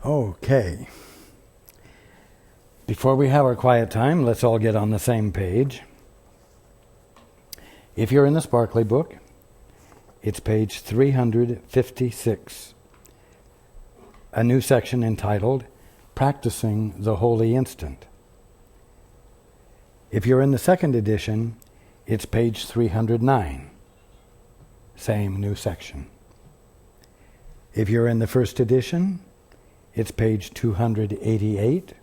Okay. Before we have our quiet time, let's all get on the same page. If you're in the Sparkly book, it's page 356, a new section entitled Practicing the Holy Instant. If you're in the second edition, it's page 309, same new section. If you're in the first edition, it's page 288.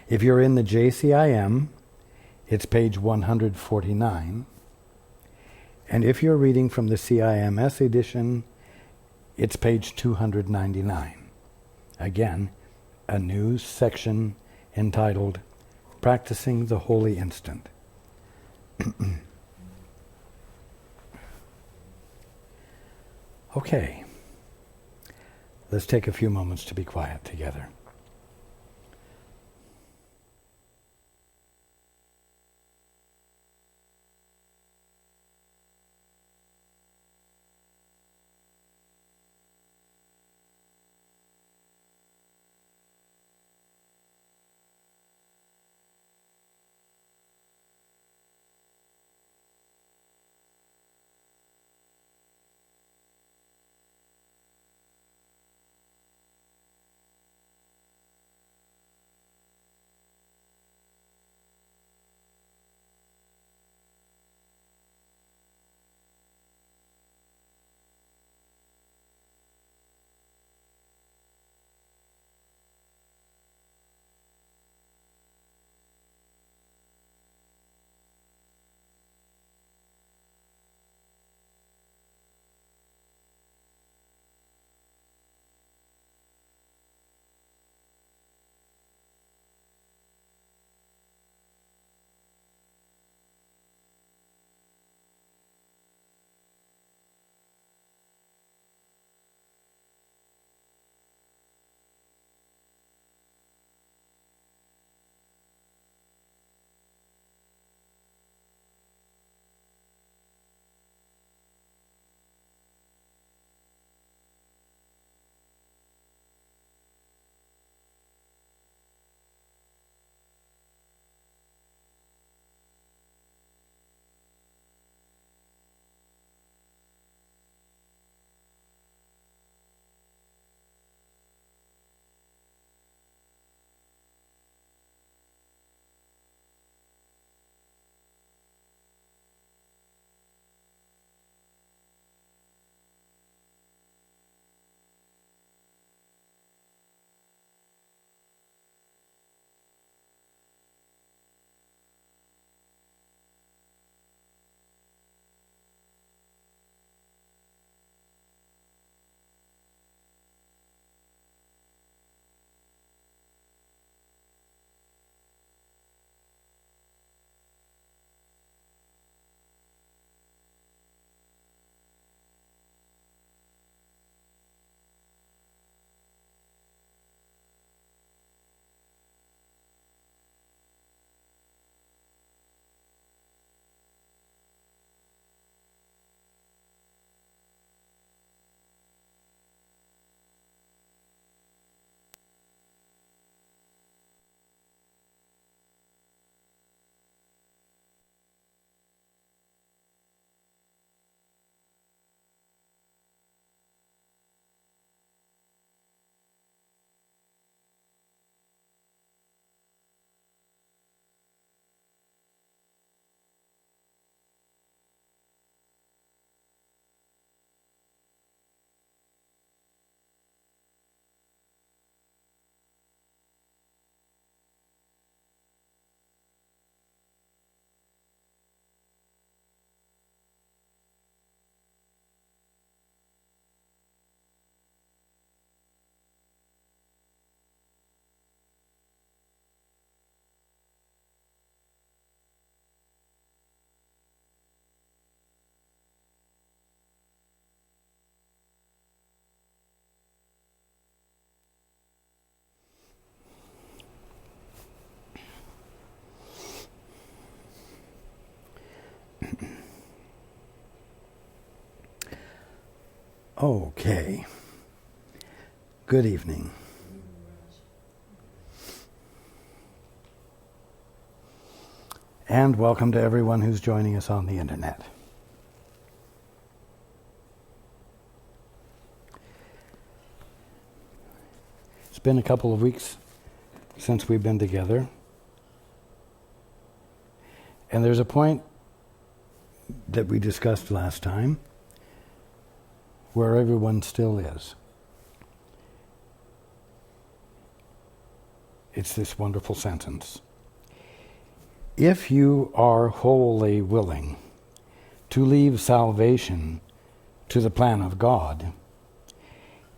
If you're in the JCIM, it's page 149. And if you're reading from the CIMS edition, it's page 299. Again, a new section entitled Practicing the Holy Instant. Okay, let's take a few moments to be quiet together. Okay. Good evening. And welcome to everyone who's joining us on the internet. It's been a couple of weeks since we've been together. And there's a point that we discussed last time where everyone still is. It's this wonderful sentence. If you are wholly willing to leave salvation to the plan of God,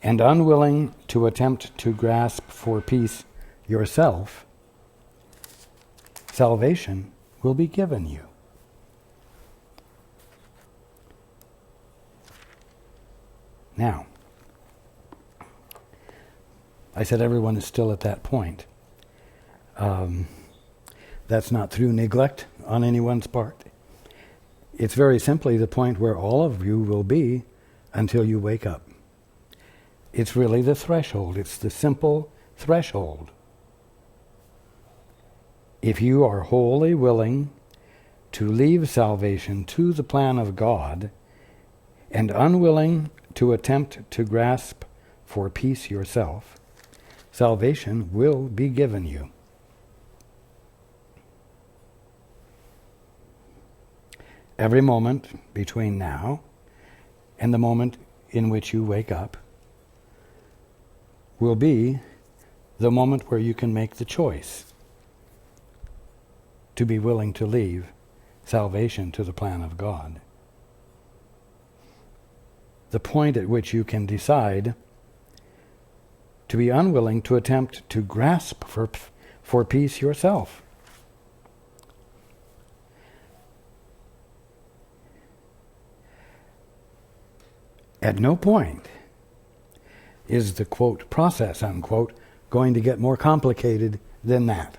and unwilling to attempt to grasp for peace yourself, salvation will be given you. Now, I said everyone is still at that point. That's not through neglect on anyone's part. It's very simply the point where all of you will be until you wake up. It's really the threshold. It's the simple threshold. If you are wholly willing to leave salvation to the plan of God and unwilling to attempt to grasp for peace yourself, salvation will be given you. Every moment between now and the moment in which you wake up will be the moment where you can make the choice to be willing to leave salvation to the plan of God. The point at which you can decide to be unwilling to attempt to grasp for peace yourself. At no point is the, quote, process, unquote, going to get more complicated than that.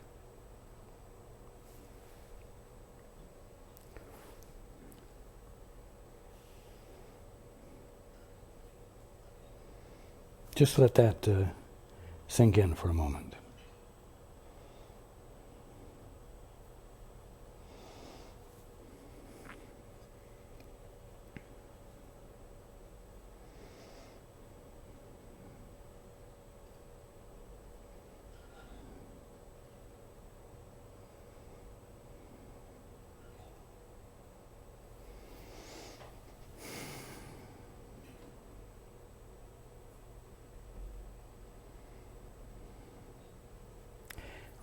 Just let that sink in for a moment.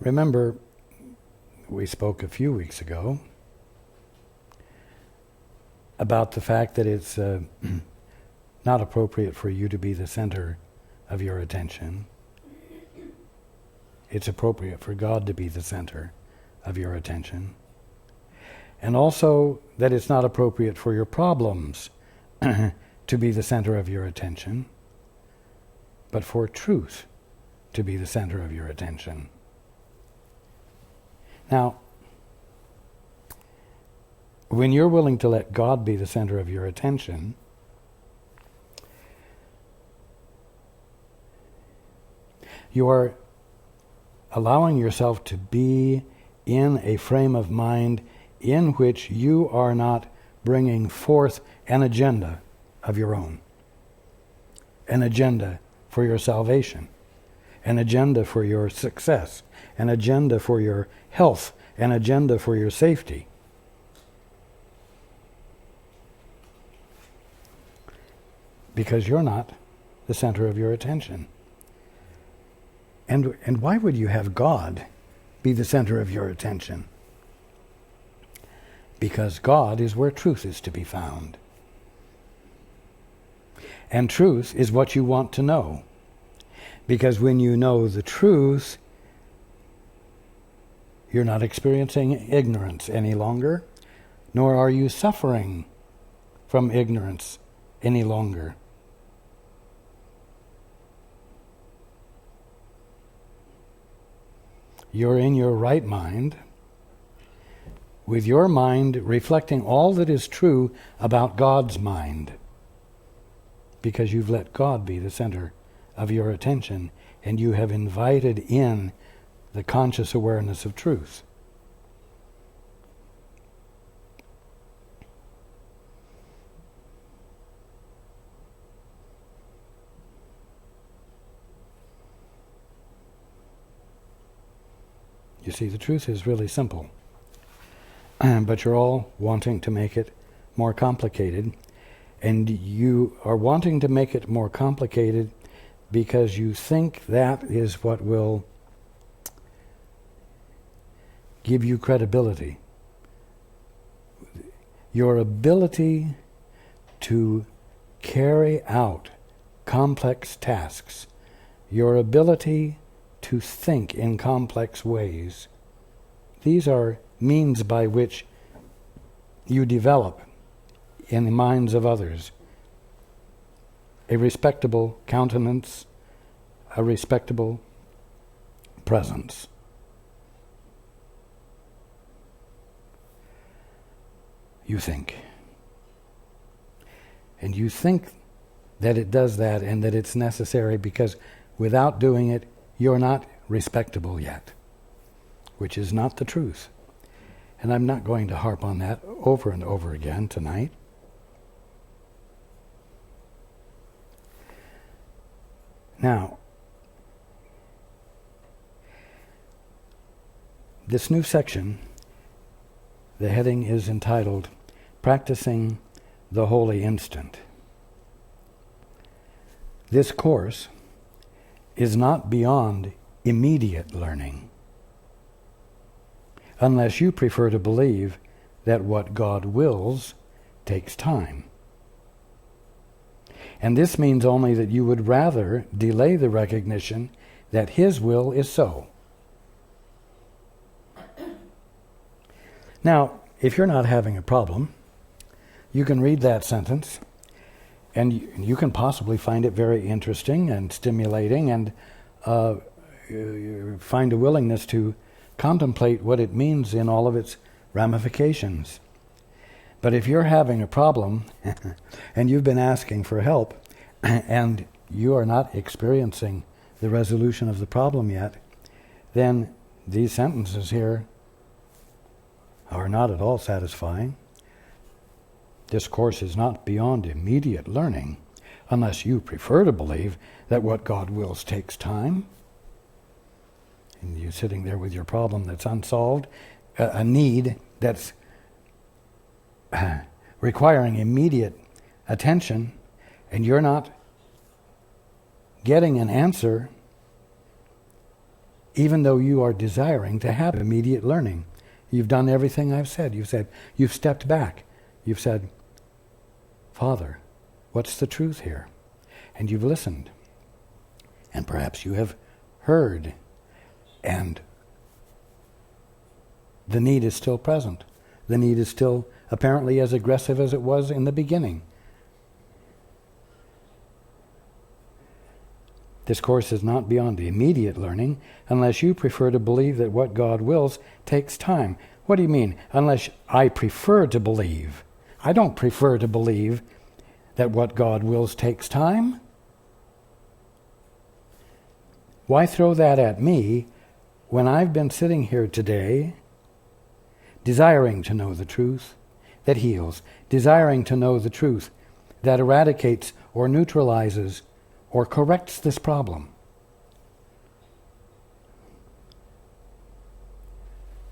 Remember, we spoke a few weeks ago about the fact that it's not appropriate for you to be the center of your attention. It's appropriate for God to be the center of your attention. And also that it's not appropriate for your problems to be the center of your attention, but for truth to be the center of your attention. Now, when you're willing to let God be the center of your attention, you are allowing yourself to be in a frame of mind in which you are not bringing forth an agenda of your own, an agenda for your salvation, an agenda for your success, an agenda for your health, an agenda for your safety. Because you're not the center of your attention. And why would you have God be the center of your attention? Because God is where truth is to be found. And truth is what you want to know. Because when you know the truth, you're not experiencing ignorance any longer, nor are you suffering from ignorance any longer. You're in your right mind, with your mind reflecting all that is true about God's mind, because you've let God be the center of your attention, and you have invited in the conscious awareness of truth. You see, the truth is really simple, but you're all wanting to make it more complicated, and you are wanting to make it more complicated because you think that is what will give you credibility. Your ability to carry out complex tasks, your ability to think in complex ways, these are means by which you develop in the minds of others a respectable countenance, a respectable presence. You think. And you think that it does that and that it's necessary because without doing it, you're not respectable yet, which is not the truth. And I'm not going to harp on that over and over again tonight. Now, this new section, the heading is entitled Practicing the Holy Instant. This course is not beyond immediate learning, unless you prefer to believe that what God wills takes time. And this means only that you would rather delay the recognition that His will is so. Now, if you're not having a problem, you can read that sentence, and you can possibly find it very interesting and stimulating, and find a willingness to contemplate what it means in all of its ramifications. But if you're having a problem and you've been asking for help and you are not experiencing the resolution of the problem yet, then these sentences here are not at all satisfying. This course is not beyond immediate learning, unless you prefer to believe that what God wills takes time. And you're sitting there with your problem that's unsolved, a need that's requiring immediate attention, and you're not getting an answer, even though you are desiring to have immediate learning. You've done everything I've said. You've stepped back. You've said, Father, what's the truth here? And you've listened. And perhaps you have heard, and the need is still present. The need is still apparently as aggressive as it was in the beginning. This course is not beyond immediate learning, unless you prefer to believe that what God wills takes time. What do you mean? Unless I prefer to believe. I don't prefer to believe that what God wills takes time. Why throw that at me when I've been sitting here today desiring to know the truth that heals, desiring to know the truth that eradicates or neutralizes or corrects this problem?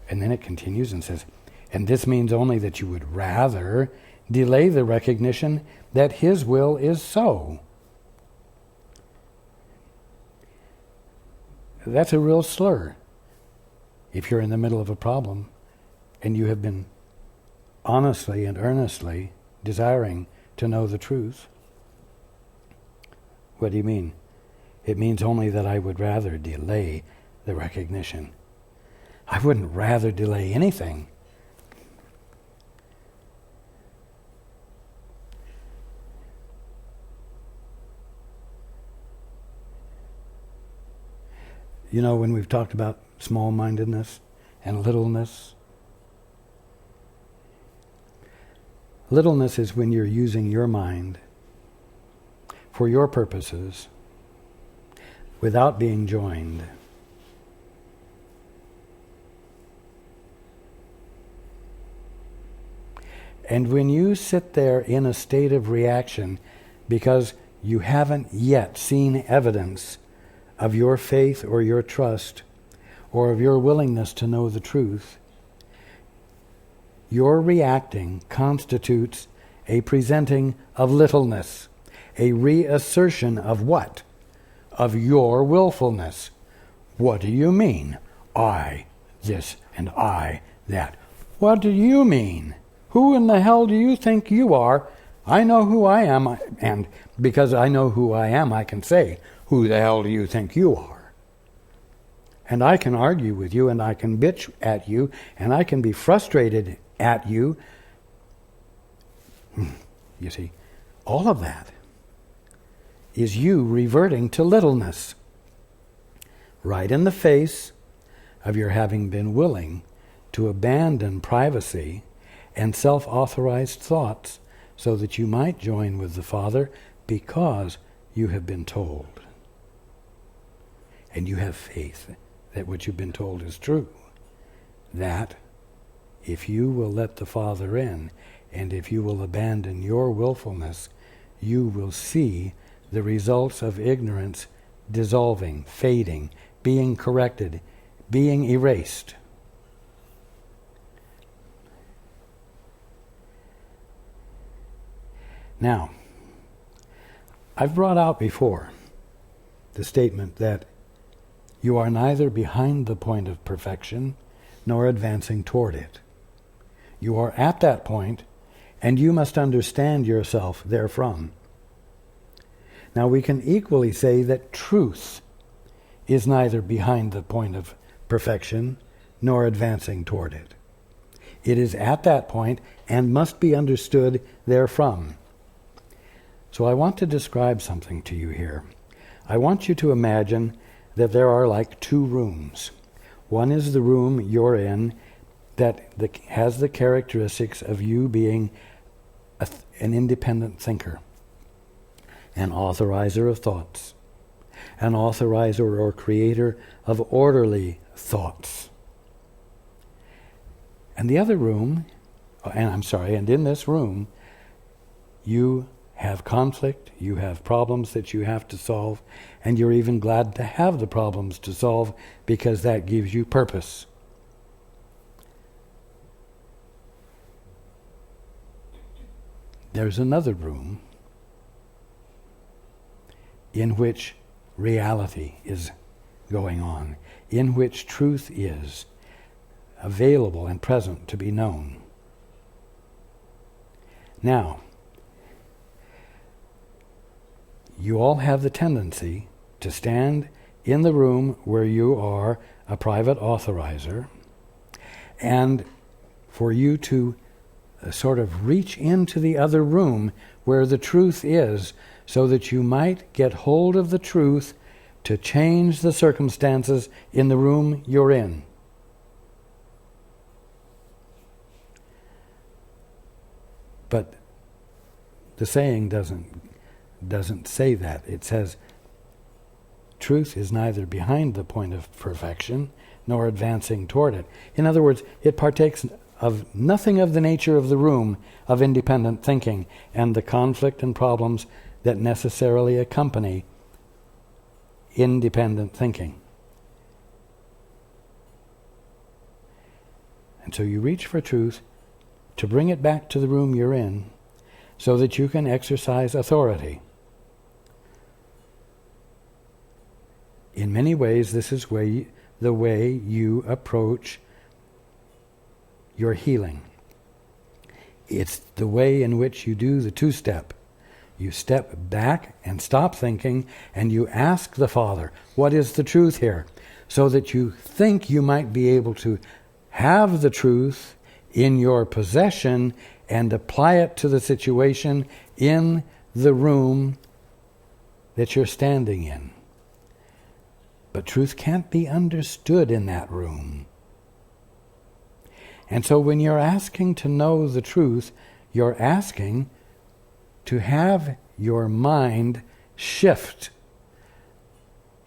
And then it continues and says, and this means only that you would rather delay the recognition that His will is so. That's a real slur. If you're in the middle of a problem and you have been honestly and earnestly desiring to know the truth, what do you mean? It means only that I would rather delay the recognition. I wouldn't rather delay anything. You know, when we've talked about small-mindedness and littleness, littleness is when you're using your mind for your purposes without being joined. And when you sit there in a state of reaction because you haven't yet seen evidence of your faith or your trust or of your willingness to know the truth, your reacting constitutes a presenting of littleness, a reassertion of what? Of your willfulness. What do you mean? I this and I that. What do you mean? Who in the hell do you think you are? I know who I am, and because I know who I am, I can say, who the hell do you think you are? And I can argue with you, and I can bitch at you, and I can be frustrated at you. You see, all of that is you reverting to littleness, right in the face of your having been willing to abandon privacy and self-authorized thoughts so that you might join with the Father because you have been told. And you have faith that what you've been told is true. That if you will let the Father in, and if you will abandon your willfulness, you will see the results of ignorance dissolving, fading, being corrected, being erased. Now, I've brought out before the statement that you are neither behind the point of perfection nor advancing toward it. You are at that point, and you must understand yourself therefrom. Now, we can equally say that truth is neither behind the point of perfection nor advancing toward it. It is at that point and must be understood therefrom. So I want to describe something to you here. I want you to imagine that there are like two rooms. One is the room you're in that has the characteristics of you being an independent thinker, an authorizer of thoughts, an authorizer or creator of orderly thoughts. And the other room, and in this room, you have conflict, you have problems that you have to solve, and you're even glad to have the problems to solve because that gives you purpose. There's another room in which reality is going on, in which truth is available and present to be known. Now, you all have the tendency to stand in the room where you are a private authorizer, and for you to sort of reach into the other room where the truth is, so that you might get hold of the truth to change the circumstances in the room you're in. But the saying doesn't say that. It says, truth is neither behind the point of perfection nor advancing toward it. In other words, it partakes of nothing of the nature of the room of independent thinking and the conflict and problems that necessarily accompany independent thinking. And so you reach for truth to bring it back to the room you're in so that you can exercise authority. In many ways, this is the way you approach your healing. It's the way in which you do the two-step. You step back and stop thinking, and you ask the Father, what is the truth here? So that you think you might be able to have the truth in your possession and apply it to the situation in the room that you're standing in. But truth can't be understood in that room. And so when you're asking to know the truth, you're asking to have your mind shift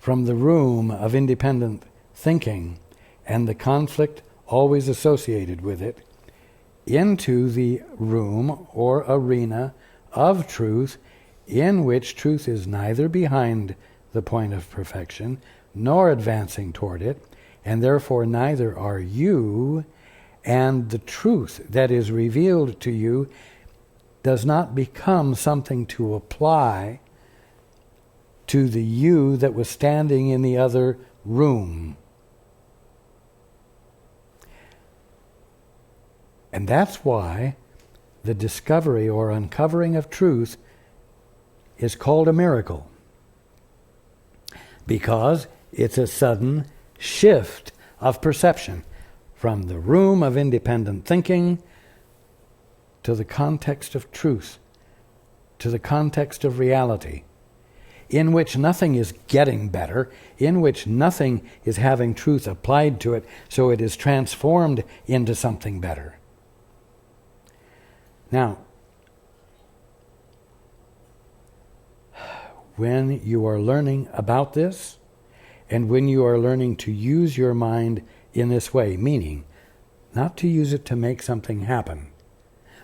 from the room of independent thinking and the conflict always associated with it into the room or arena of truth, in which truth is neither behind the point of perfection nor advancing toward it, and therefore neither are you, and the truth that is revealed to you does not become something to apply to the you that was standing in the other room. And that's why the discovery or uncovering of truth is called a miracle. Because it's a sudden shift of perception from the room of independent thinking to the context of truth, to the context of reality, in which nothing is getting better, in which nothing is having truth applied to it, so it is transformed into something better. Now, when you are learning about this, and when you are learning to use your mind in this way, meaning not to use it to make something happen,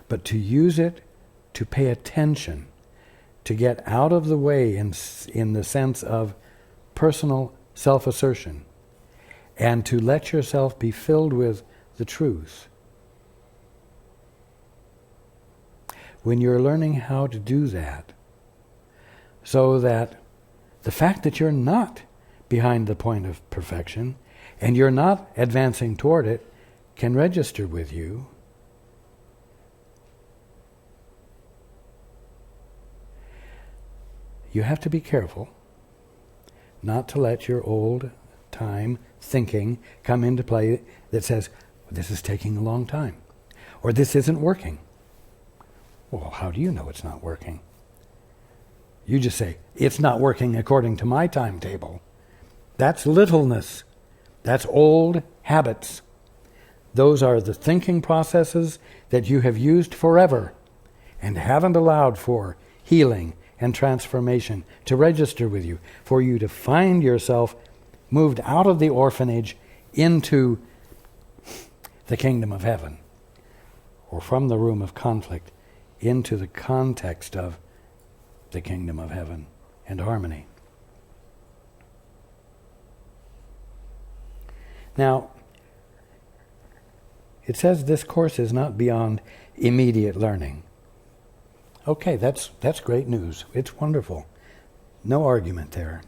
but to use it to pay attention, to get out of the way in the sense of personal self-assertion, and to let yourself be filled with the truth. When you're learning how to do that, so that the fact that you're not behind the point of perfection and you're not advancing toward it can register with you, you have to be careful not to let your old time thinking come into play that says, this is taking a long time, or this isn't working. Well, how do you know it's not working? You just say, it's not working according to my timetable. That's littleness. That's old habits. Those are the thinking processes that you have used forever and haven't allowed for healing and transformation to register with you, for you to find yourself moved out of the orphanage into the kingdom of heaven, or from the room of conflict into the context of the kingdom of heaven and harmony. Now, it says this course is not beyond immediate learning. Okay, that's great news. It's wonderful. No argument there.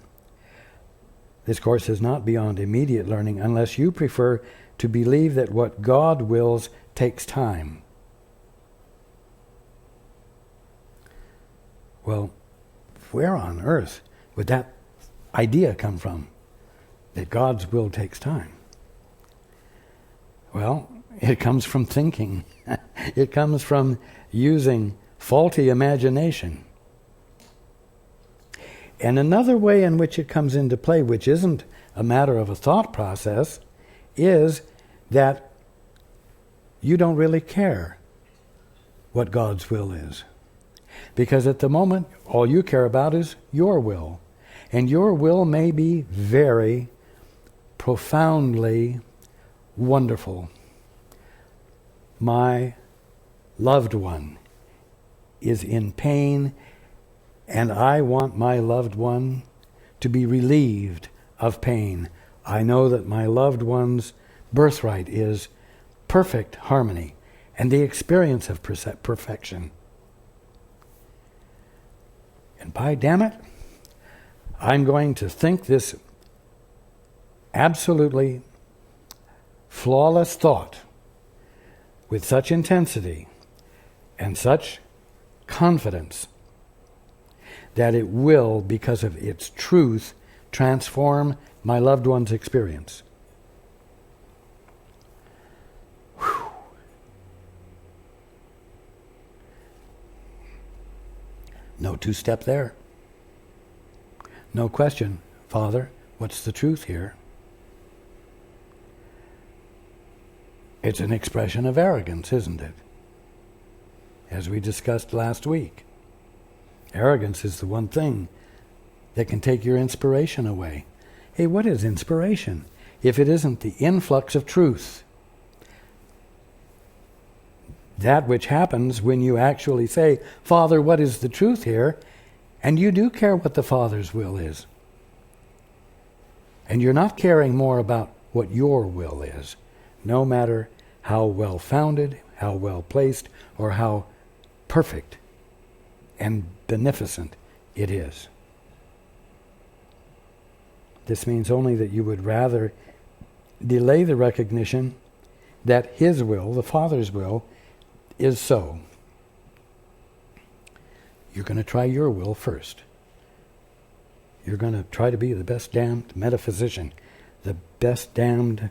This course is not beyond immediate learning unless you prefer to believe that what God wills takes time. Well, where on earth would that idea come from, that God's will takes time? Well, it comes from thinking. It comes from using faulty imagination. And another way in which it comes into play, which isn't a matter of a thought process, is that you don't really care what God's will is. Because at the moment, all you care about is your will. And your will may be very profoundly wonderful. My loved one is in pain, and I want my loved one to be relieved of pain. I know that my loved one's birthright is perfect harmony and the experience of perfection. And by damn it, I'm going to think this absolutely flawless thought with such intensity and such confidence that it will, because of its truth, transform my loved one's experience. Whew. No two-step there. No question, Father, what's the truth here? It's an expression of arrogance, isn't it? As we discussed last week. Arrogance is the one thing that can take your inspiration away. Hey, what is inspiration if it isn't the influx of truth? That which happens when you actually say, Father, what is the truth here? And you do care what the Father's will is. And you're not caring more about what your will is, no matter how well-founded, how well-placed, or how perfect and beneficent it is. This means only that you would rather delay the recognition that His will, the Father's will, is so. You're going to try your will first. You're going to try to be the best damned metaphysician, the best damned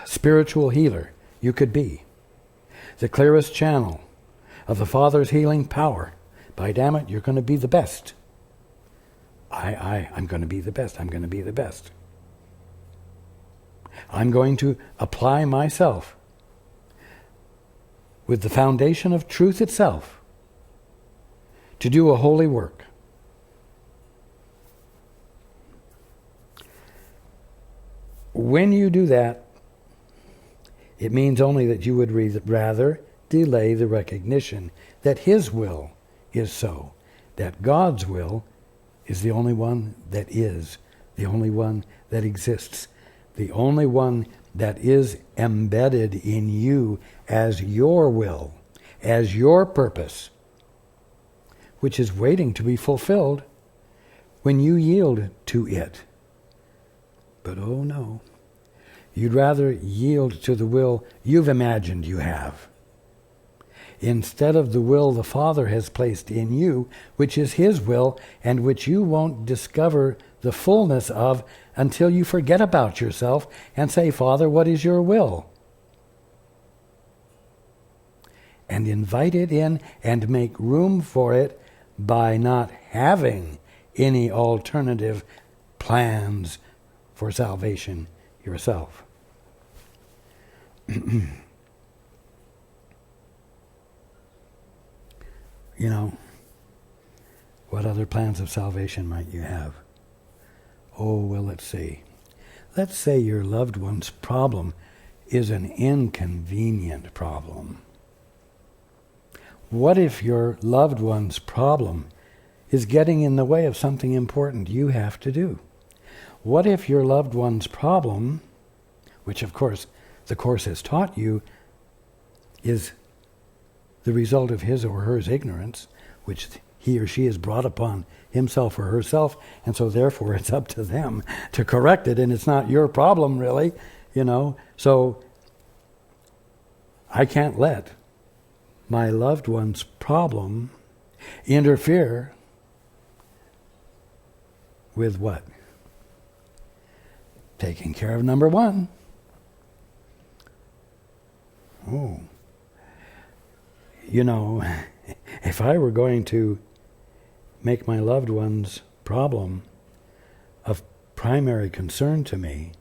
spiritual healer you could be. The clearest channel of the Father's healing power. By damn it, you're going to be the best. I'm going to be the best. I'm going to be the best. I'm going to apply myself with the foundation of truth itself to do a holy work. When you do that, it means only that you would rather delay the recognition that His will is so, that God's will is the only one that is, the only one that exists, the only one that is embedded in you as your will, as your purpose, which is waiting to be fulfilled when you yield to it. But oh no, you'd rather yield to the will you've imagined you have, instead of the will the Father has placed in you, which is His will, and which you won't discover the fullness of until you forget about yourself and say, Father, what is your will? And invite it in and make room for it by not having any alternative plans for salvation yourself. You know, what other plans of salvation might you have? Oh, well, let's see. Let's say your loved one's problem is an inconvenient problem. What if your loved one's problem is getting in the way of something important you have to do? What if your loved one's problem, which of course the Course has taught you, is the result of his or her ignorance, which he or she has brought upon himself or herself, and so therefore it's up to them to correct it, and it's not your problem really, you know. So I can't let my loved one's problem interfere with what? Taking care of number one. Oh. You know, if I were going to make my loved one's problem of primary concern to me,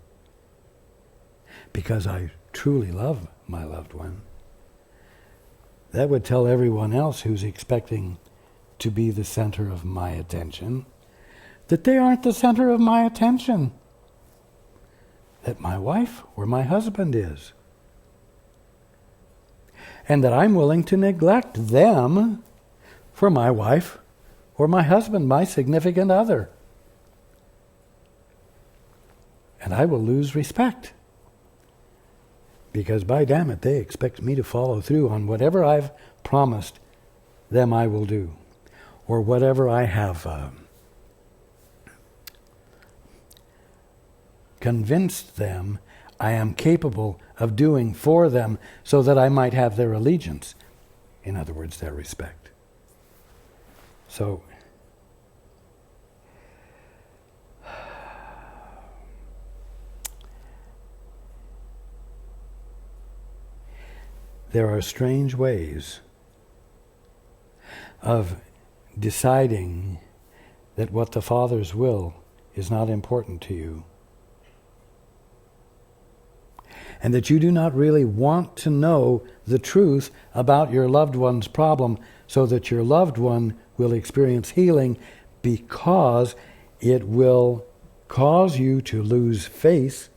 because I truly love my loved one, that would tell everyone else who's expecting to be the center of my attention that they aren't the center of my attention, that my wife or my husband is. And that I'm willing to neglect them for my wife or my husband, my significant other. And I will lose respect. Because by damn it, they expect me to follow through on whatever I've promised them I will do. Or whatever I have convinced them I am capable of doing for them so that I might have their allegiance. In other words, their respect. So, there are strange ways of deciding that what the Father's will is not important to you, and that you do not really want to know the truth about your loved one's problem so that your loved one will experience healing, because it will cause you to lose faith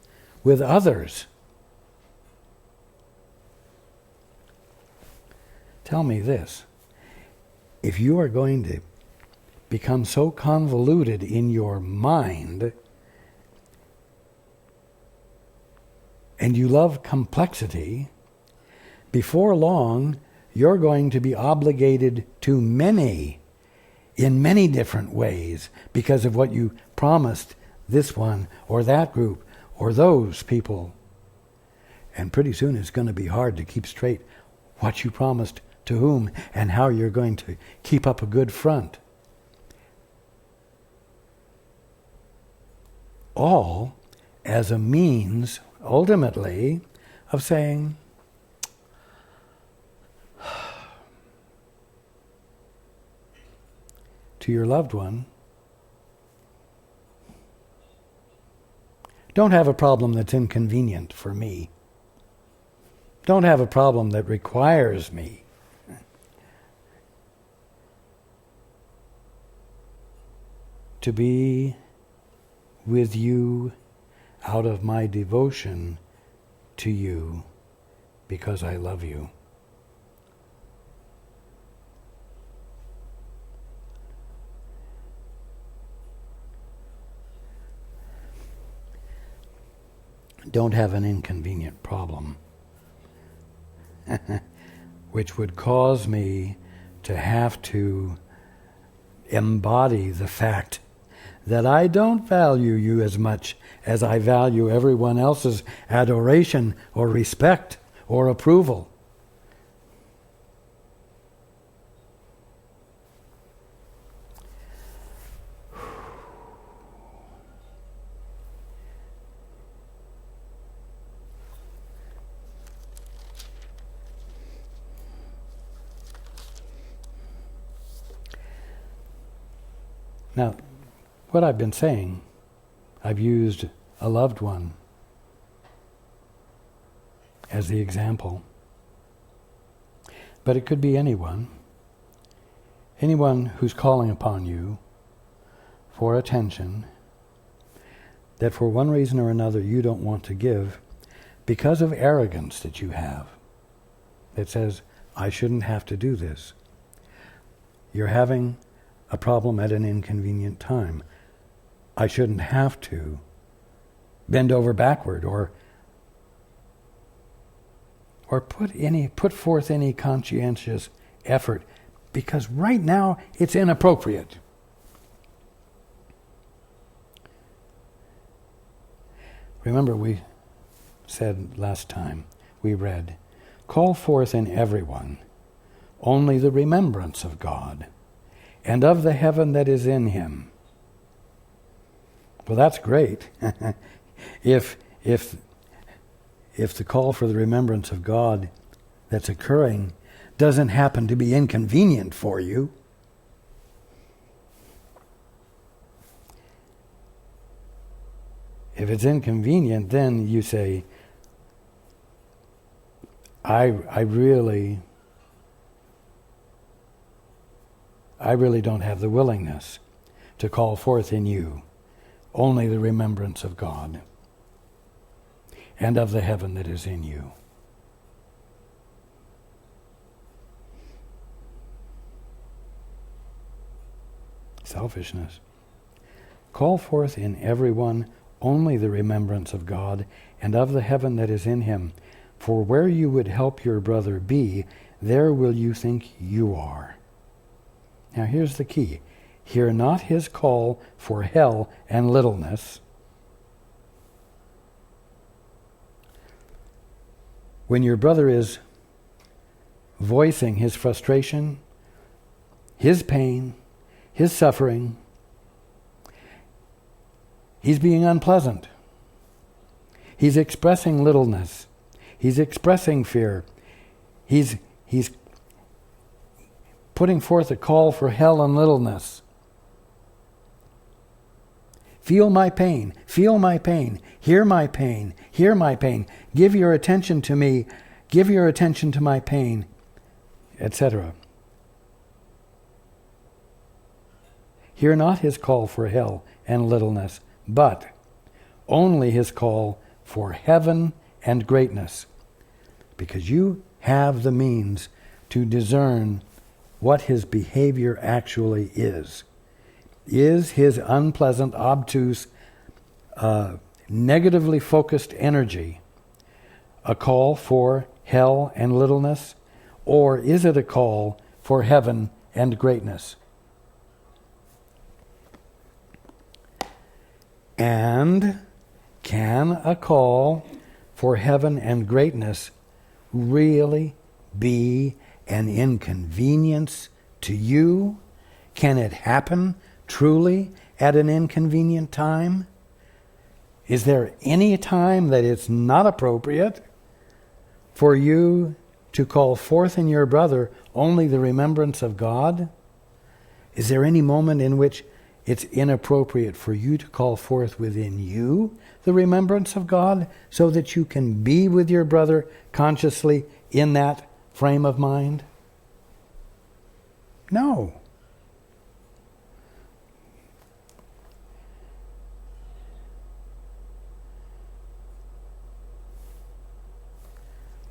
with others? Tell me this. If you are going to become so convoluted in your mind and you love complexity, before long you're going to be obligated to many in many different ways because of what you promised this one or that group or those people. And pretty soon it's going to be hard to keep straight what you promised to whom and how you're going to keep up a good front. All as a means, ultimately, of saying, to your loved one, don't have a problem that's inconvenient for me. Don't have a problem that requires me. To be with you out of my devotion to you because I love you. Don't have an inconvenient problem, which would cause me to have to embody the fact that I don't value you as much as I value everyone else's adoration or respect or approval. Now, what I've been saying, I've used a loved one as the example. But it could be anyone who's calling upon you for attention that for one reason or another you don't want to give because of arrogance that you have. That says, I shouldn't have to do this. You're having a problem at an inconvenient time. I shouldn't have to bend over backward or put forth any conscientious effort because right now it's inappropriate. Remember, we said last time, we read, call forth in everyone only the remembrance of God and of the heaven that is in him. Well, that's great. If the call for the remembrance of God that's occurring doesn't happen to be inconvenient for you, if it's inconvenient, then you say, I really don't have the willingness to call forth in you only the remembrance of God and of the heaven that is in you. Selfishness. Call forth in everyone only the remembrance of God and of the heaven that is in him. For where you would help your brother be, there will you think you are. Now here's the key. Hear not his call for hell and littleness. When your brother is voicing his frustration, his pain, his suffering, he's being unpleasant. He's expressing littleness. He's expressing fear. He's putting forth a call for hell and littleness. Feel my pain. Feel my pain. Hear my pain. Hear my pain. Give your attention to me. Give your attention to my pain, etc. Hear not his call for hell and littleness, but only his call for heaven and greatness, because you have the means to discern what his behavior actually is. Is his unpleasant, obtuse, negatively focused energy a call for hell and littleness, or is it a call for heaven and greatness? And can a call for heaven and greatness really be an inconvenience to you? Can it happen truly at an inconvenient time? Is there any time that it's not appropriate for you to call forth in your brother only the remembrance of God? Is there any moment in which it's inappropriate for you to call forth within you the remembrance of God so that you can be with your brother consciously in that frame of mind? No.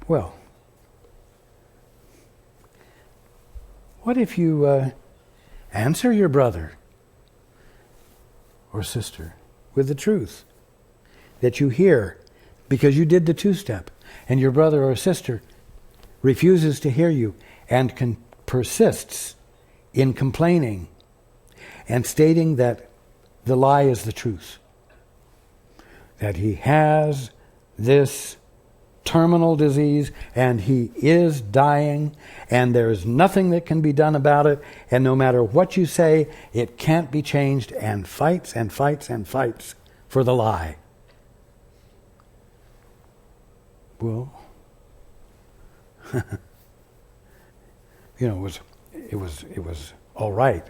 Well, what if you answer your brother or sister with the truth that you hear because you did the two-step, and your brother or sister refuses to hear you and persists in complaining and stating that the lie is the truth, that he has this terminal disease and he is dying and there's nothing that can be done about it, and no matter what you say, it can't be changed, and fights and fights and fights for the lie. Well, it was all right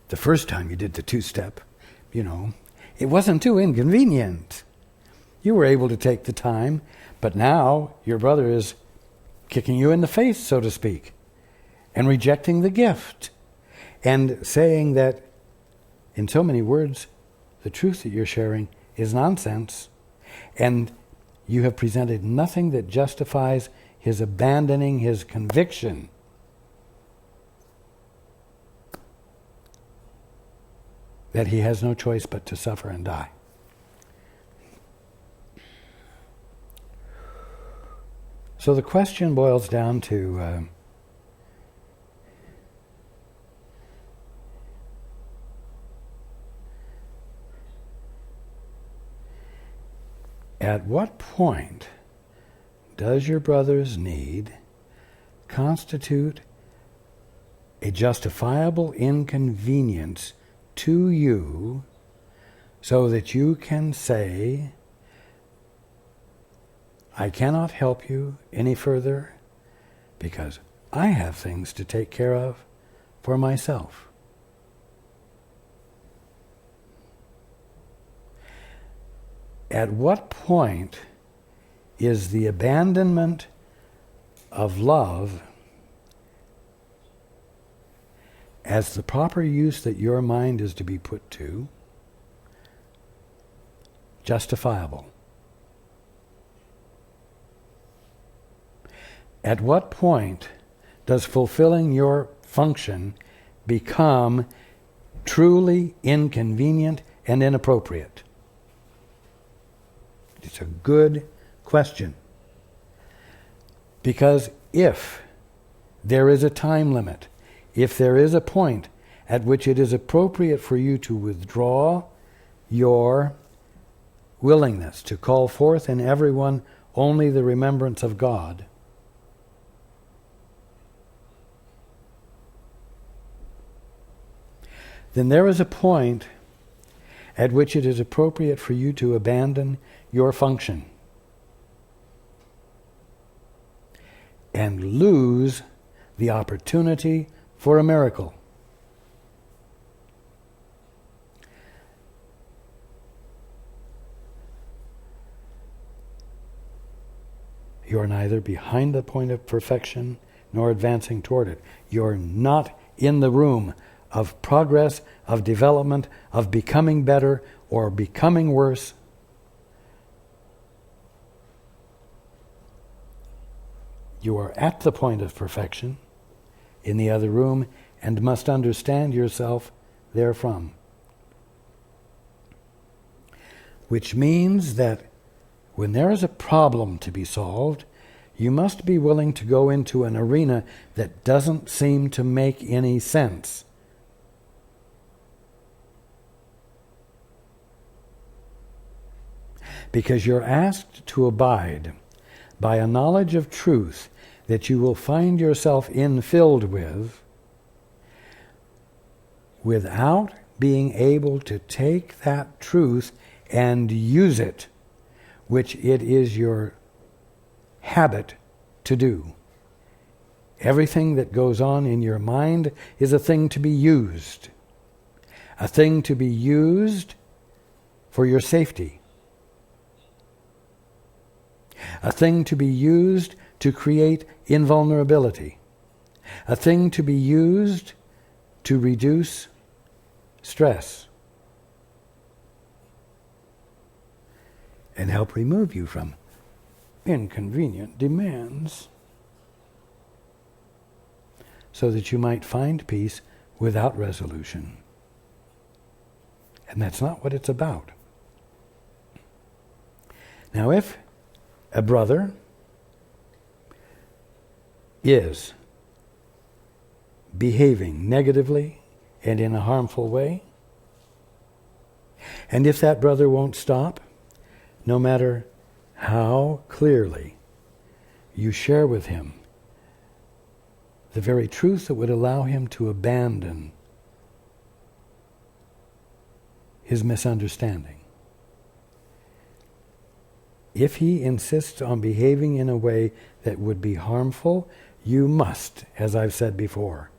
the first time you did the two-step. It wasn't too inconvenient. You were able to take the time, but now your brother is kicking you in the face, so to speak, and rejecting the gift and saying that, in so many words, the truth that you're sharing is nonsense, and you have presented nothing that justifies his abandoning his conviction. That he has no choice but to suffer and die. So the question boils down to at what point does your brother's need constitute a justifiable inconvenience to you so that you can say, I cannot help you any further because I have things to take care of for myself? At what point is the abandonment of love as the proper use that your mind is to be put to justifiable? At what point does fulfilling your function become truly inconvenient and inappropriate? It's a good question. Because if there is a time limit, if there is a point at which it is appropriate for you to withdraw your willingness to call forth in everyone only the remembrance of God, then there is a point at which it is appropriate for you to abandon your function and lose the opportunity for a miracle. You are neither behind the point of perfection nor advancing toward it. You're not in the room of progress, of development, of becoming better or becoming worse. You are at the point of perfection in the other room and must understand yourself therefrom. Which means that when there is a problem to be solved, you must be willing to go into an arena that doesn't seem to make any sense. Because you're asked to abide by a knowledge of truth that you will find yourself infilled with, without being able to take that truth and use it, which it is your habit to do. Everything that goes on in your mind is a thing to be used. A thing to be used for your safety. A thing to be used to create invulnerability. A thing to be used to reduce stress and help remove you from inconvenient demands so that you might find peace without resolution. And that's not what it's about. Now, if a brother is behaving negatively and in a harmful way, and if that brother won't stop, no matter how clearly you share with him the very truth that would allow him to abandon his misunderstanding, if he insists on behaving in a way that would be harmful, you must, as I've said before,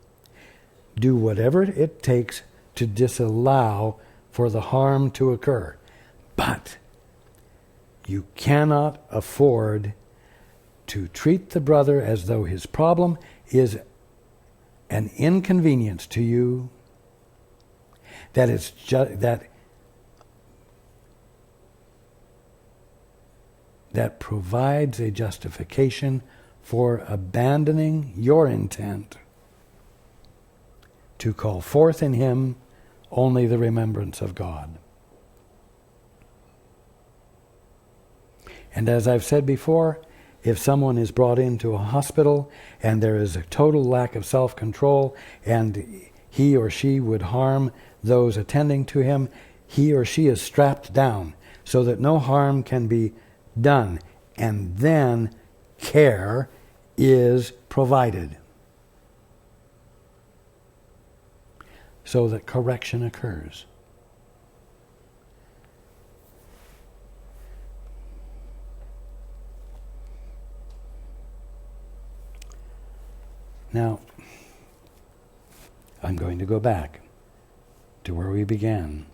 do whatever it takes to disallow for the harm to occur. But you cannot afford to treat the brother as though his problem is an inconvenience to you, that it's that provides a justification for abandoning your intent to call forth in him only the remembrance of God. And as I've said before, if someone is brought into a hospital and there is a total lack of self-control and he or she would harm those attending to him, he or she is strapped down so that no harm can be done, and then care is provided so that correction occurs. Now, I'm going to go back to where we began.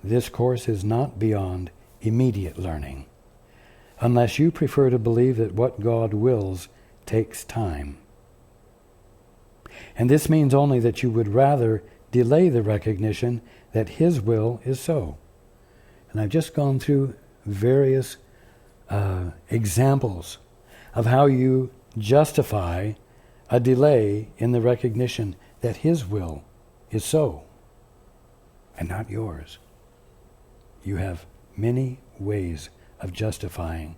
This course is not beyond immediate learning, unless you prefer to believe that what God wills takes time. And this means only that you would rather delay the recognition that His will is so. And I've just gone through various examples of how you justify a delay in the recognition that His will is so, and not yours. You have many ways of justifying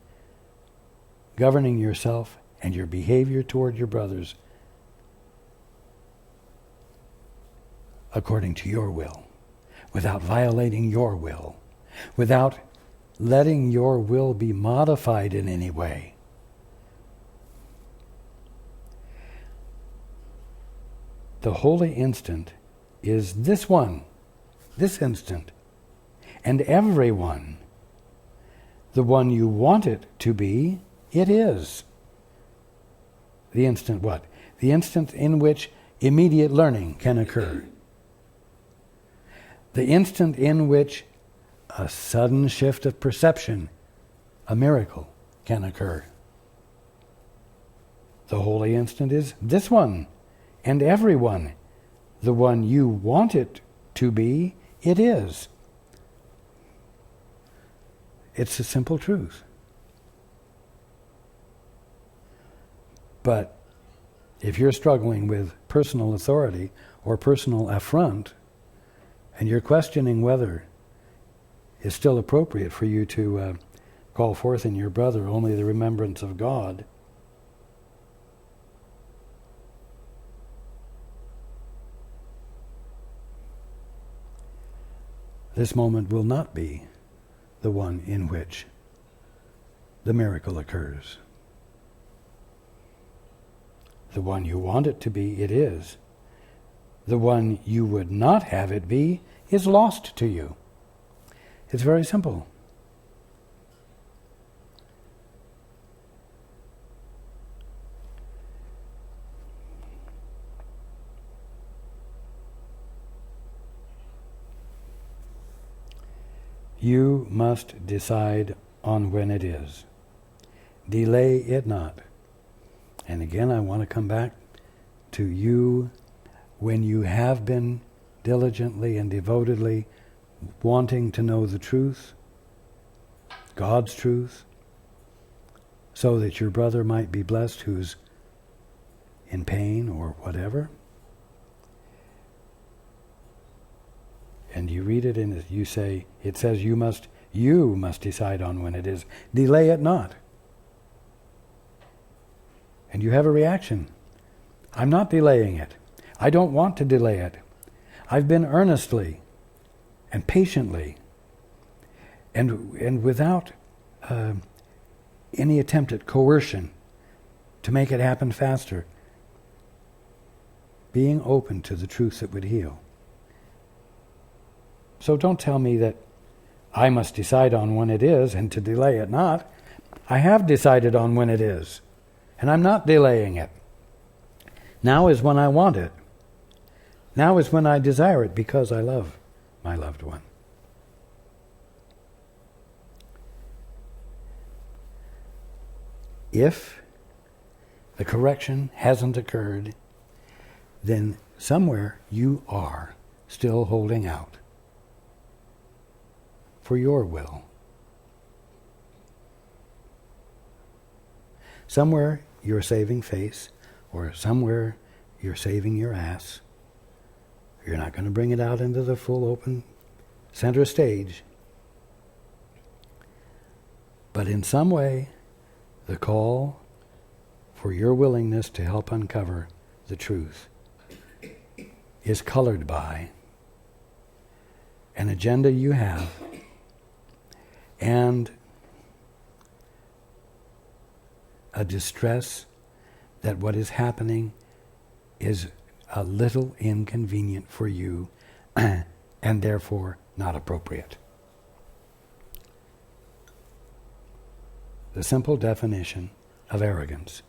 governing yourself and your behavior toward your brothers according to your will, without violating your will, without letting your will be modified in any way. The holy instant is this one, this instant, and every one. The one you want it to be, it is. The instant what? The instant in which immediate learning can occur. The instant in which a sudden shift of perception, a miracle, can occur. The holy instant is this one, and every one. the one you want it to be, it is. It's a simple truth. But if you're struggling with personal authority or personal affront, and you're questioning whether it's still appropriate for you to call forth in your brother only the remembrance of God, this moment will not be the one in which the miracle occurs. The one you want it to be, it is. The one you would not have it be is lost to you. It's very simple. You must decide on when it is. Delay it not. And again, I want to come back to you when you have been diligently and devotedly wanting to know the truth, God's truth, so that your brother might be blessed who's in pain or whatever. And you read it and you say, it says you must decide on when it is. Delay it not. And you have a reaction. I'm not delaying it. I don't want to delay it. I've been earnestly and patiently and without any attempt at coercion to make it happen faster, being open to the truth that would heal. So don't tell me that I must decide on when it is and to delay it not. I have decided on when it is, and I'm not delaying it. Now is when I want it. Now is when I desire it because I love my loved one. If the correction hasn't occurred, then somewhere you are still holding out for your will. Somewhere you're saving face, or somewhere you're saving your ass. You're not going to bring it out into the full open center stage. But in some way, the call for your willingness to help uncover the truth is colored by an agenda you have and a distress that what is happening is a little inconvenient for you and therefore not appropriate. The simple definition of arrogance.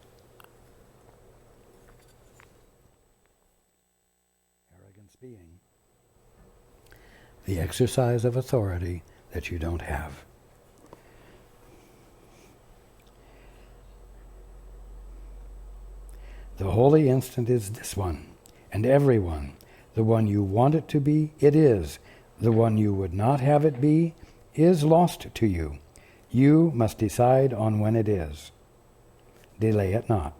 Arrogance being the exercise of authority that you don't have. The holy instant is this one, and every one. The one you want it to be, it is. The one you would not have it be, is lost to you. You must decide on when it is. Delay it not.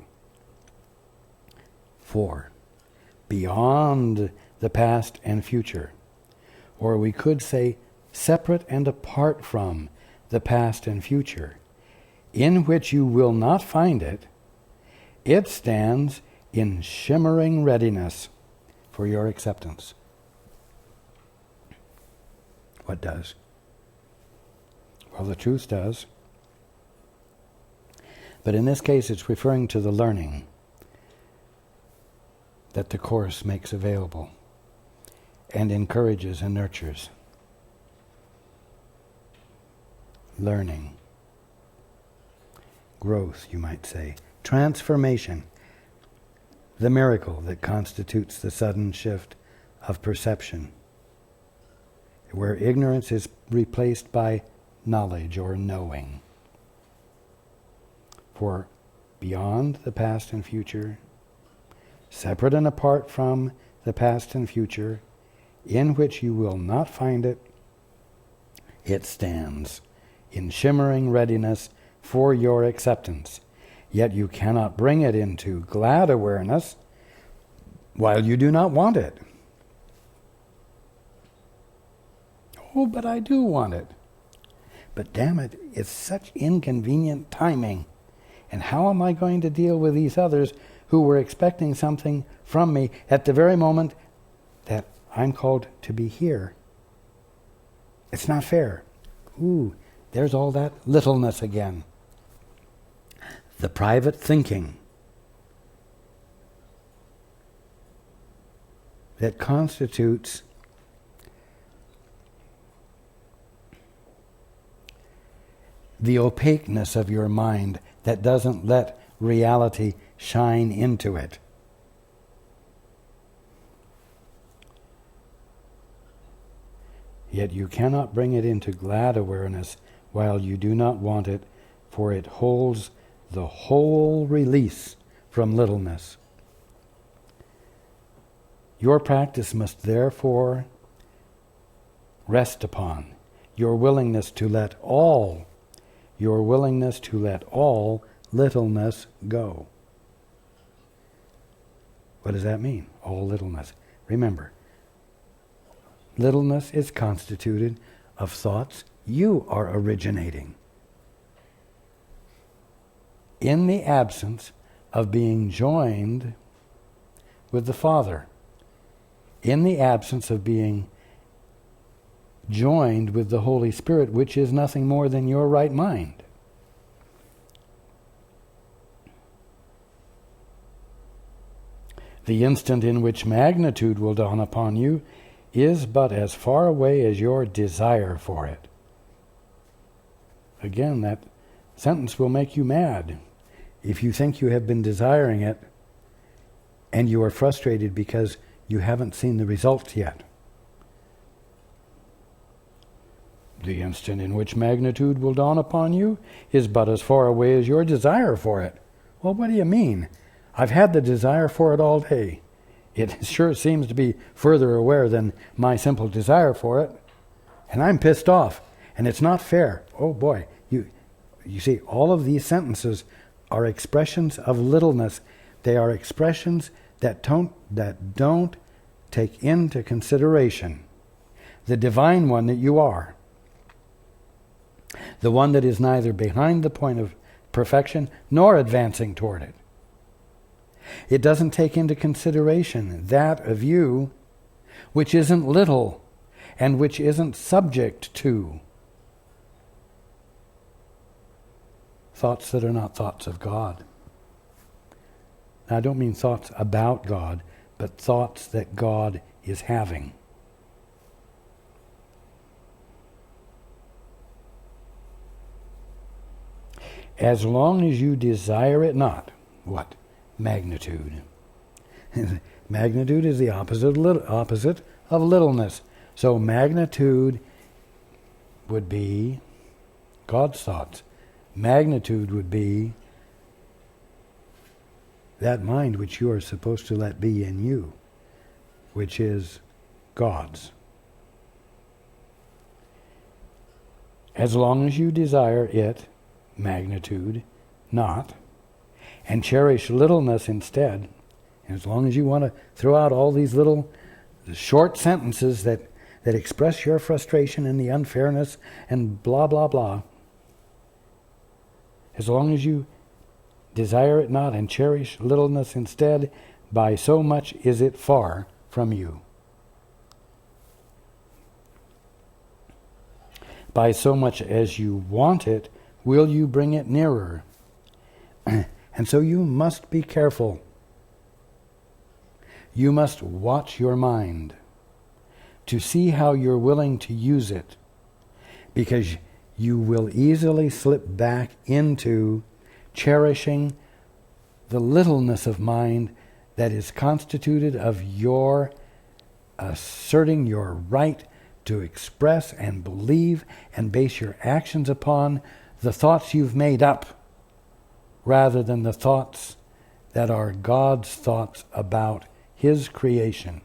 4. Beyond the past and future, or we could say separate and apart from the past and future, in which you will not find it, it stands in shimmering readiness for your acceptance. What does? Well, the truth does. But in this case, it's referring to the learning that the Course makes available and encourages and nurtures. Learning. Growth, you might say. Transformation. The miracle that constitutes the sudden shift of perception, where ignorance is replaced by knowledge or knowing. For beyond the past and future, separate and apart from the past and future, in which you will not find it, it stands in shimmering readiness for your acceptance. Yet you cannot bring it into glad awareness while you do not want it. Oh, but I do want it. But damn it, it's such inconvenient timing. And how am I going to deal with these others who were expecting something from me at the very moment that I'm called to be here? It's not fair. Ooh, there's all that littleness again. The private thinking that constitutes the opaqueness of your mind that doesn't let reality shine into it. Yet you cannot bring it into glad awareness while you do not want it, for it holds the whole release from littleness. Your practice must therefore rest upon your willingness to let all littleness go. What does that mean? All littleness. Remember, littleness is constituted of thoughts you are originating. In the absence of being joined with the Father, in the absence of being joined with the Holy Spirit, which is nothing more than your right mind. The instant in which magnitude will dawn upon you is but as far away as your desire for it. Again, that sentence will make you mad if you think you have been desiring it and you are frustrated because you haven't seen the results yet. The instant in which magnitude will dawn upon you is but as far away as your desire for it. Well, what do you mean? I've had the desire for it all day. It sure seems to be further away than my simple desire for it. And I'm pissed off. And it's not fair. Oh boy, you see, all of these sentences are expressions of littleness. They are expressions that don't take into consideration the divine one that you are. The one that is neither behind the point of perfection nor advancing toward it. It doesn't take into consideration that of you which isn't little and which isn't subject to thoughts that are not thoughts of God. Now, I don't mean thoughts about God, but thoughts that God is having. As long as you desire it not, what? Magnitude. Magnitude is the opposite of littleness. So magnitude would be God's thoughts. Magnitude would be that mind which you are supposed to let be in you, which is God's. As long as you desire it, magnitude, not, and cherish littleness instead, and as long as you want to throw out all these little short sentences that express your frustration and the unfairness and blah, blah, blah, as long as you desire it not and cherish littleness instead, by so much is it far from you. By so much as you want it, will you bring it nearer. And so you must be careful. You must watch your mind to see how you're willing to use it, because you will easily slip back into cherishing the littleness of mind that is constituted of your asserting your right to express and believe and base your actions upon the thoughts you've made up, rather than the thoughts that are God's thoughts about His creation.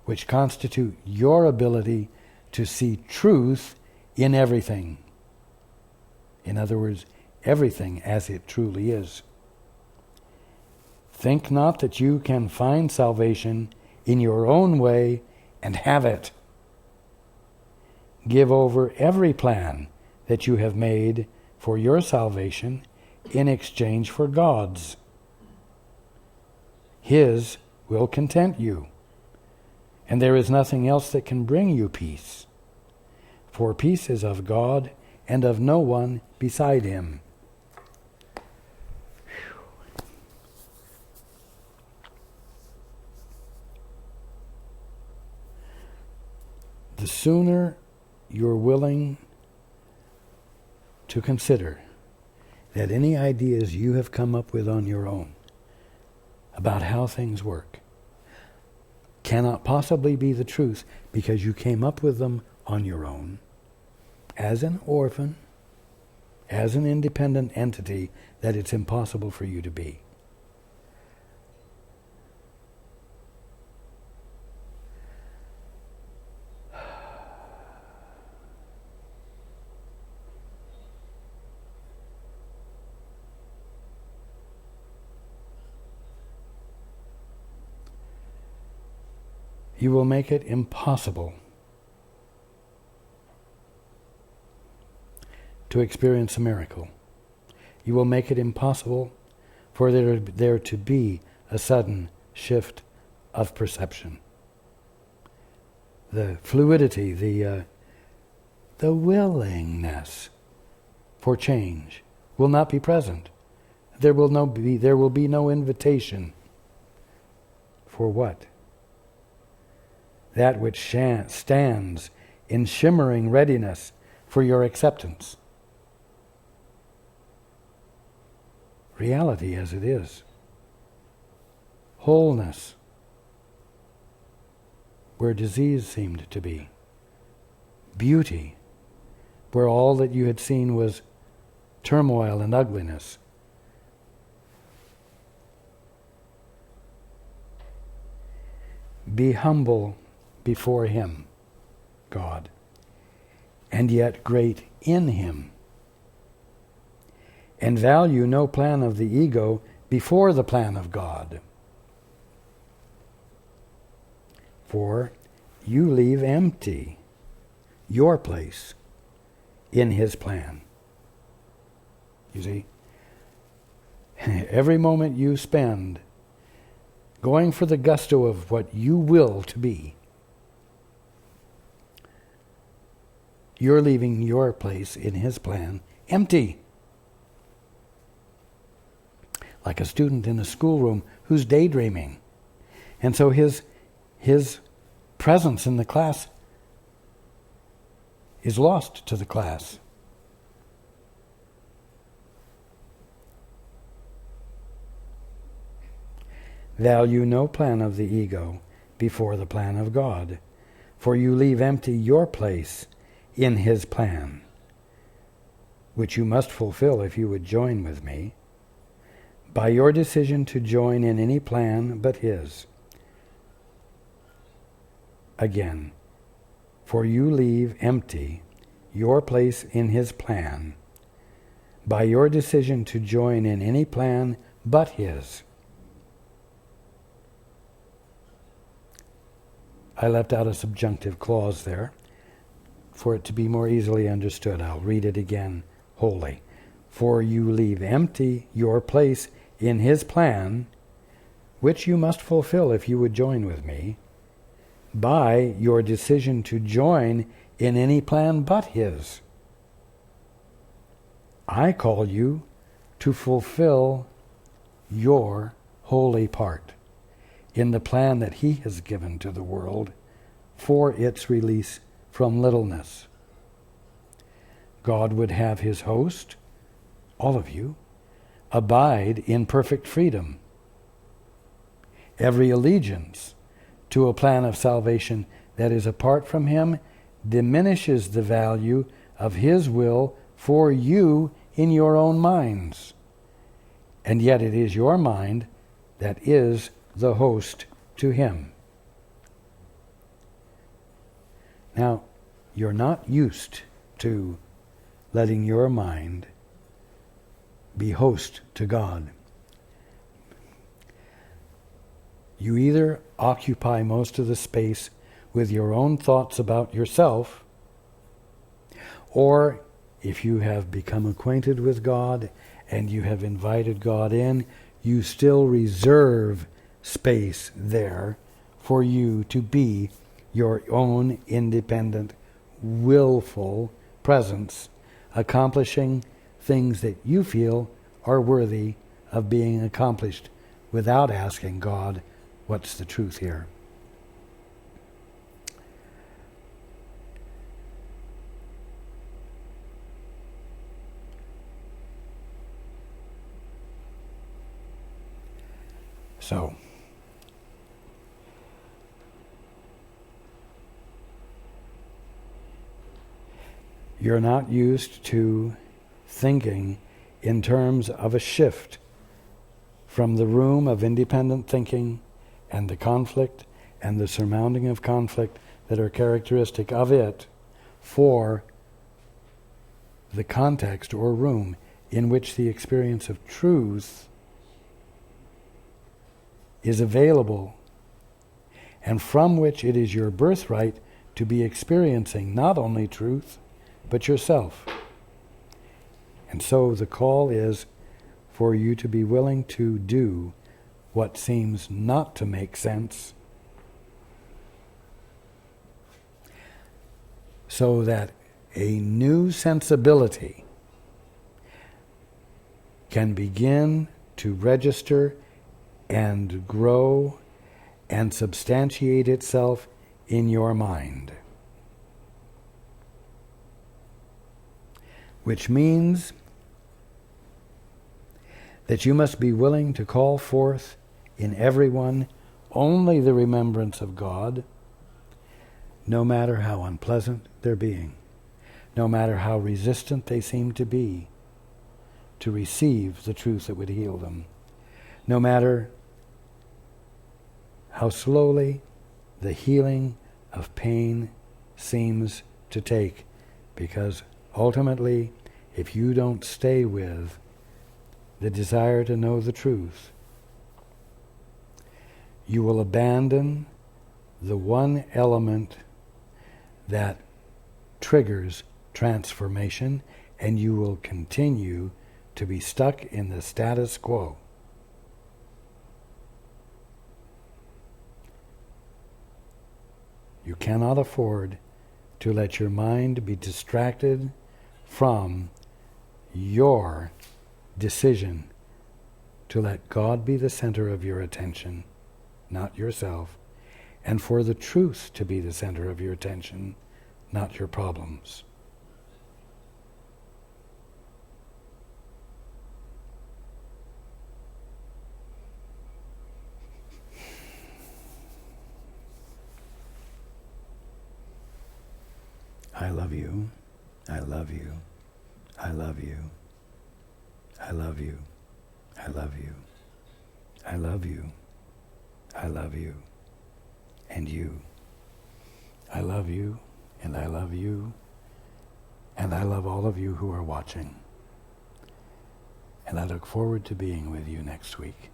which constitute your ability to see truth in everything. In other words, everything as it truly is. Think not that you can find salvation in your own way and have it. Give over every plan that you have made for your salvation in exchange for God's. His will content you, and there is nothing else that can bring you peace. For peace is of God and of no one beside him. The sooner you're willing to consider that any ideas you have come up with on your own about how things work cannot possibly be the truth because you came up with them on your own, as an orphan, as an independent entity that it's impossible for you to be. You will make it impossible to experience a miracle. You will make it impossible for there to be a sudden shift of perception. The fluidity, the willingness for change will not be present. There will be no invitation for what? That which stands in shimmering readiness for your acceptance. Reality as it is. Wholeness where disease seemed to be. Beauty where all that you had seen was turmoil and ugliness. Be humble before him, God, and yet great in him. And value no plan of the ego before the plan of God. For you leave empty your place in his plan. You see, every moment you spend going for the gusto of what you will to be, you're leaving your place in his plan empty. Like a student in a schoolroom who's daydreaming. And so his presence in the class is lost to the class. Value no plan of the ego before the plan of God, for you leave empty your place in his plan, which you must fulfill if you would join with me, by your decision to join in any plan but his. Again, for you leave empty your place in his plan, by your decision to join in any plan but his. I left out a subjunctive clause there for it to be more easily understood. I'll read it again wholly. For you leave empty your place in his plan, which you must fulfill if you would join with me, by your decision to join in any plan but his. I call you to fulfill your holy part in the plan that he has given to the world for its release from littleness. God would have his host, all of you, abide in perfect freedom. Every allegiance to a plan of salvation that is apart from him diminishes the value of his will for you in your own minds. And yet it is your mind that is the host to him. Now, you're not used to letting your mind be host to God. You either occupy most of the space with your own thoughts about yourself, or if you have become acquainted with God and you have invited God in, you still reserve space there for you to be your own independent, willful presence, accomplishing things that you feel are worthy of being accomplished without asking God, what's the truth here? So, you're not used to thinking in terms of a shift from the room of independent thinking and the conflict and the surmounting of conflict that are characteristic of it for the context or room in which the experience of truth is available, and from which it is your birthright to be experiencing not only truth, but yourself. And so the call is for you to be willing to do what seems not to make sense, so that a new sensibility can begin to register and grow and substantiate itself in your mind. Which means that you must be willing to call forth in everyone only the remembrance of God, no matter how unpleasant their being, no matter how resistant they seem to be to receive the truth that would heal them, no matter how slowly the healing of pain seems to take, because ultimately, if you don't stay with the desire to know the truth, you will abandon the one element that triggers transformation, and you will continue to be stuck in the status quo. You cannot afford to let your mind be distracted from your decision to let God be the center of your attention, not yourself, and for the truth to be the center of your attention, not your problems. I love you. I love you. I love you. I love you. I love you. I love you. I love you. And you. I love you, and I love you, and I love all of you who are watching. And I look forward to being with you next week.